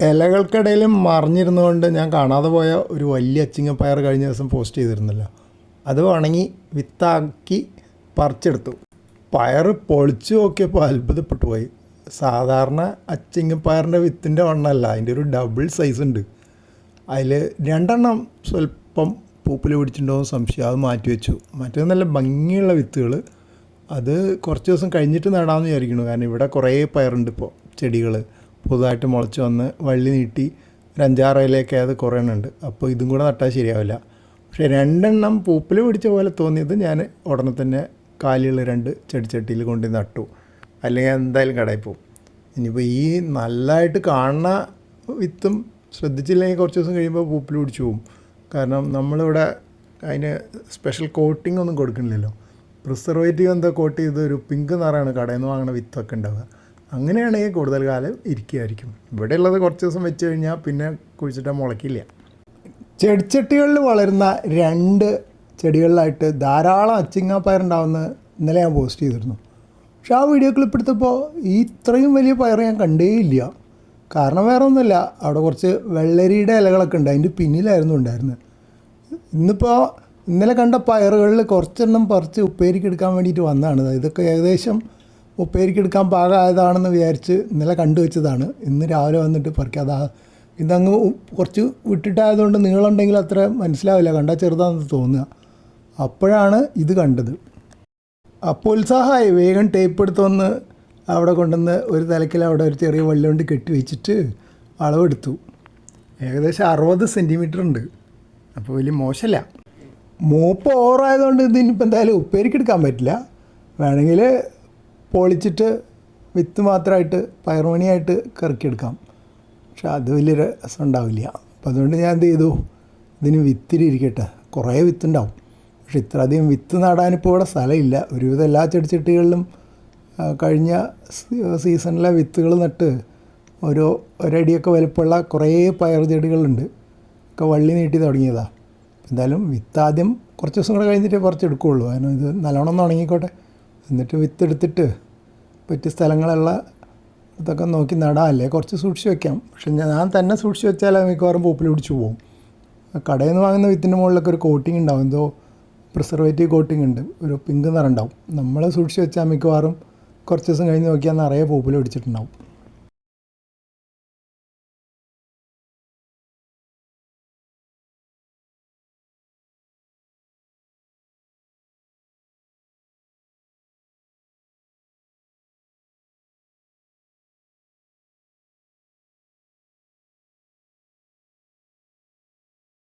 ഇലകൾക്കിടയിലും മറിഞ്ഞിരുന്നുകൊണ്ട് ഞാൻ കാണാതെ പോയ ഒരു വലിയ അച്ചിങ്ങപ്പയർ കഴിഞ്ഞ ദിവസം പോസ്റ്റ് ചെയ്തിരുന്നല്ലോ. അത് ഉണങ്ങി വിത്താക്കി പറിച്ചെടുത്തു. പയർ പൊളിച്ചു നോക്കിയപ്പോൾ അത്ഭുതപ്പെട്ടു പോയി. സാധാരണ അച്ചിങ്ങപ്പയറിൻ്റെ വിത്തിൻ്റെ വണ്ണമല്ല, അതിൻ്റെ ഒരു ഡബിൾ സൈസ് ഉണ്ട്. അതിൽ 2 സ്വല്പം പൂപ്പിൽ പിടിച്ചിട്ടുണ്ടോ എന്ന് സംശയം, അത് മാറ്റി വെച്ചു. മറ്റേ നല്ല ഭംഗിയുള്ള വിത്തുകൾ, അത് കുറച്ച് ദിവസം കഴിഞ്ഞിട്ട് നടാമെന്ന് വിചാരിക്കുന്നു. കാരണം ഇവിടെ കുറേ പയറുണ്ട് ഇപ്പോൾ, ചെടികൾ പുതുതായിട്ട് മുളച്ച് വന്ന് വള്ളി നീട്ടി ഒരു 5-6 ഇലയൊക്കെ അത് കുറേ ഉണ്ട്. അപ്പോൾ ഇതും കൂടെ നട്ടാൽ ശരിയാവില്ല. പക്ഷേ 2 പൂപ്പിൽ പിടിച്ച പോലെ തോന്നിയത് ഞാൻ ഉടനെ തന്നെ കാലിയുള്ള 2 ചെടിച്ചട്ടിയിൽ കൊണ്ട് നട്ടു. അല്ലെങ്കിൽ എന്തായാലും കടയിൽ പോകും. ഇനിയിപ്പോൾ ഈ നല്ലതായിട്ട് കാണുന്ന വിത്തും ശ്രദ്ധിച്ചില്ലെങ്കിൽ കുറച്ച് ദിവസം കഴിയുമ്പോൾ പൂപ്പിൽ പിടിച്ചു പോകും. കാരണം നമ്മളിവിടെ അതിന് സ്പെഷ്യൽ കോട്ടിംഗ് ഒന്നും കൊടുക്കണില്ലല്ലോ. പ്രിസർവേറ്റീവ് എന്താ കോട്ട് ചെയ്ത് ഒരു പിങ്ക് നിറമാണ് കടയിൽ നിന്ന് വാങ്ങുന്ന വിത്തൊക്കെ ഉണ്ടാവുക. അങ്ങനെയാണെങ്കിൽ കൂടുതൽ കാലം ഇരിക്കുകയായിരിക്കും. ഇവിടെ ഉള്ളത് കുറച്ച് ദിവസം വെച്ച് കഴിഞ്ഞാൽ പിന്നെ കുഴിച്ചിട്ടാൽ മുളയ്ക്കില്ല. ചെടിച്ചട്ടികളിൽ വളരുന്ന 2 ചെടികളിലായിട്ട് ധാരാളം അച്ചിങ്ങാപ്പയറുണ്ടാവുമെന്ന് ഇന്നലെ ഞാൻ പോസ്റ്റ് ചെയ്തിരുന്നു. പക്ഷെ ആ വീഡിയോ ക്ലിപ്പ് എടുത്തപ്പോൾ ഇത്രയും വലിയ പയർ ഞാൻ കണ്ടേയില്ല. കാരണം വേറെ ഒന്നുമില്ല, അവിടെ കുറച്ച് വെള്ളരിയുടെ ഇലകളൊക്കെ ഉണ്ട്, അതിൻ്റെ പിന്നിലായിരുന്നു ഉണ്ടായിരുന്നത്. ഇന്നലെ കണ്ട പയറുകളിൽ കുറച്ചെണ്ണം പറിച്ച് ഉപ്പേരിക്കെടുക്കാൻ വേണ്ടിയിട്ട് വന്നതാണ്. ഇതൊക്കെ ഏകദേശം ഉപ്പേരിക്കെടുക്കാൻ പാകമായതാണെന്ന് വിചാരിച്ച് ഇന്നലെ കണ്ടുവച്ചതാണ്. ഇന്ന് രാവിലെ വന്നിട്ട് പറിക്കാതെ ഇതങ്ങ് കുറച്ച് വിട്ടിട്ടായതുകൊണ്ട് നീളമുണ്ടെങ്കിൽ അത്ര മനസ്സിലാവില്ല, കണ്ടാൽ ചെറുതാണെന്ന് തോന്നുക. അപ്പോഴാണ് ഇത് കണ്ടത്. അപ്പോൾ ഉത്സാഹമായി വേഗം ടേപ്പ് എടുത്തൊന്ന് അവിടെ കൊണ്ടുവന്ന് ഒരു തലക്കിൽ അവിടെ ഒരു ചെറിയ വള്ളി കൊണ്ട് കെട്ടി വെച്ചിട്ട് അളവെടുത്തു. ഏകദേശം 60 സെൻറ്റിമീറ്റർ ഉണ്ട്. അപ്പോൾ വലിയ മോശമല്ല. മൂപ്പ് ഓവറായതുകൊണ്ട് ഇതിനിപ്പോൾ എന്തായാലും ഉപ്പേരിക്കെടുക്കാൻ പറ്റില്ല. വേണമെങ്കിൽ പൊളിച്ചിട്ട് വിത്ത് മാത്രമായിട്ട് പയറുമണിയായിട്ട് കറക്കിയെടുക്കാം. പക്ഷെ അത് വലിയ രസം ഉണ്ടാവില്ല. അപ്പോൾ അതുകൊണ്ട് ഞാൻ എന്ത് ചെയ്തു, ഇതിന് വിത്തിരിക്കട്ടെ, കുറേ വിത്തുണ്ടാവും. പക്ഷെ ഇത്ര അധികം വിത്ത് നടാനിപ്പോൾ ഇവിടെ സ്ഥലമില്ല. ഒരുവിധം എല്ലാ ചെടിച്ചട്ടികളിലും കഴിഞ്ഞ സീസണിലെ വിത്തുകൾ നട്ട് ഒരടിയൊക്കെ വലുപ്പമുള്ള കുറേ പയർ ചെടികളുണ്ട്. ഒക്കെ വള്ളി നീട്ടി തുടങ്ങിയതാണ്. എന്തായാലും വിത്ത് ആദ്യം കുറച്ച് ദിവസം കൂടെ കഴിഞ്ഞിട്ട് പറിച്ചെടുക്കുകയുള്ളൂ. കാരണം ഇത് നല്ലോണം ഒന്ന് ഉണങ്ങിക്കോട്ടെ. എന്നിട്ട് വിത്തെടുത്തിട്ട് പറ്റിയ സ്ഥലങ്ങളുള്ള ഇതൊക്കെ നോക്കി നടാമല്ലേ, കുറച്ച് സൂക്ഷിച്ച് വയ്ക്കാം. പക്ഷെ ഞാൻ തന്നെ സൂക്ഷിച്ച് വെച്ചാൽ മിക്കവാറും പൂപ്പിൽ പിടിച്ച് പോകും. കടയിൽ നിന്ന് വാങ്ങുന്ന വിത്തിൻ്റെ മുകളിലൊക്കെ ഒരു കോട്ടിങ് ഉണ്ടാവും, എന്തോ പ്രിസർവേറ്റീവ് കോട്ടിങ് ഉണ്ട്, ഒരു പിങ്ക് നിറം ഉണ്ടാവും. നമ്മൾ സൂക്ഷിച്ച് വെച്ചാൽ മിക്കവാറും കുറച്ച് ദിവസം കഴിഞ്ഞ് നോക്കിയാൽ നിറയെ പൂപ്പിൽ പിടിച്ചിട്ടുണ്ടാവും.